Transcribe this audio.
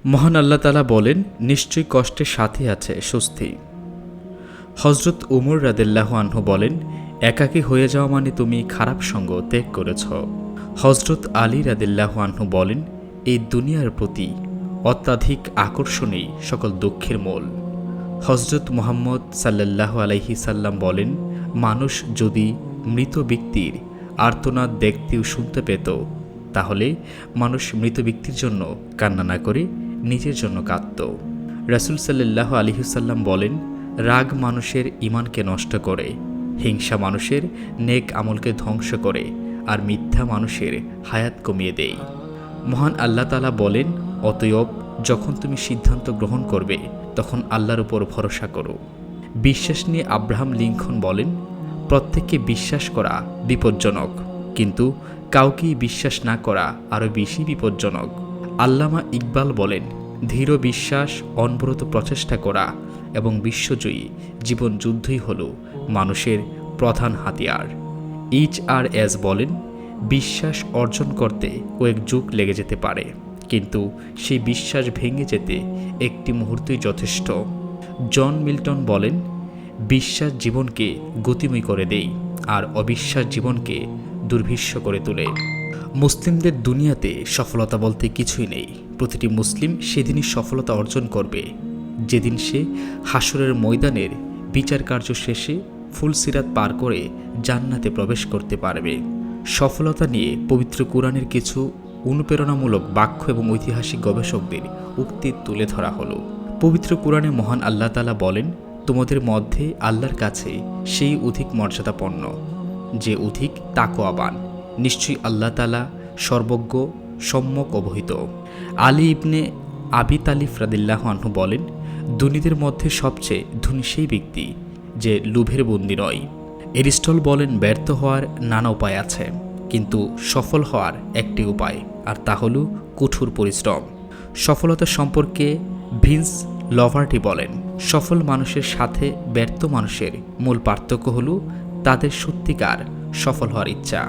মহান আল্লাহ তাআলা বলেন, নিশ্চয়ই কষ্টের সাথে আছে স্বস্তি। হযরত উমর রাদিয়াল্লাহু আনহু বলেন, একাকী হয়ে যাওয়া মানে তুমি খারাপ সঙ্গ ত্যাগ করেছ। হযরত আলী রাদিয়াল্লাহু আনহু বলেন, এই দুনিয়ার প্রতি অত্যাধিক আকর্ষণই সকল দুঃখের মূল। হযরত মুহাম্মদ সাল্লাল্লাহু আলাইহি সাল্লাম বলেন, মানুষ যদি মৃত ব্যক্তির আর্তনাদ দেখতে ও শুনতে পেত, তাহলে মানুষ মৃত ব্যক্তির জন্য কান্না না করে নিজের জন্য কাঁদত। রাসূল সাল্লাল্লাহু আলাইহি সাল্লাম বলেন, রাগ মানুষের ঈমানকে নষ্ট করে, হিংসা মানুষের নেক আমলকে ধ্বংস করে, আর মিথ্যা মানুষের হায়াত কমিয়ে দেয়। মহান আল্লাহ তাআলা বলেন, অতএব যখন তুমি সিদ্ধান্ত গ্রহণ করবে তখন আল্লাহর উপর ভরসা করো। বিশ্বাস নিয়ে আব্রাহাম লিঙ্কন বলেন, প্রত্যেককে বিশ্বাস করা বিপজ্জনক, কিন্তু কাউকেই বিশ্বাস না করা আরও বেশি বিপজ্জনক। আল্লামা ইকবাল বলেন, দৃঢ় বিশ্বাস, অনবরত প্রচেষ্টা করা এবং বিশ্বজয়ী জীবন যুদ্ধই হল মানুষের প্রধান হাতিয়ার। এইচ.আর.এস বলেন, বিশ্বাস অর্জন করতে কয়েক যুগ লেগে যেতে পারে, কিন্তু সেই বিশ্বাস ভেঙে যেতে একটি মুহূর্তই যথেষ্ট। জন মিল্টন বলেন, বিশ্বাস জীবনকে গতিময় করে দেয়, আর অবিশ্বাস জীবনকে দুর্বিষহ করে তোলে। মুসলিমদের দুনিয়াতে সফলতা বলতে কিছুই নেই। প্রতিটি মুসলিম সেদিনই সফলতা অর্জন করবে যেদিন সে হাসরের ময়দানের বিচার কার্য শেষে ফুলসিরাত পার করে জান্নাতে প্রবেশ করতে পারবে। সফলতা নিয়ে পবিত্র কুরআনের কিছু অনুপ্রেরণামূলক বাক্য এবং ঐতিহাসিক গবেষকদের উক্তি তুলে ধরা হলো। পবিত্র কুরআনে মহান আল্লাহ তাআলা বলেন, তোমাদের মধ্যে আল্লাহর কাছে সেই অধিক মর্যাদাপন্ন যে অধিক তাকওয়াবান। নিশ্চয়ই আল্লাহ তাআলা সর্বজ্ঞ, সম্যক অবহিত। আলী ইবনে আবি তালিব রাদিয়াল্লাহু আনহু বলেন, ধনীদের মধ্যে সবচেয়ে ধনী সেই ব্যক্তি যে লোভের বন্দী নয়। এরিস্টল বলেন, ব্যর্থ হওয়ার নানা উপায় আছে, কিন্তু সফল হওয়ার একটি উপায়, আর তা হল কঠোর পরিশ্রম। সফলতা সম্পর্কে ভিন্স লভার্টি বলেন, সফল মানুষের সাথে ব্যর্থ মানুষের মূল পার্থক্য হল তাদের সত্যিকার সফল হওয়ার ইচ্ছা।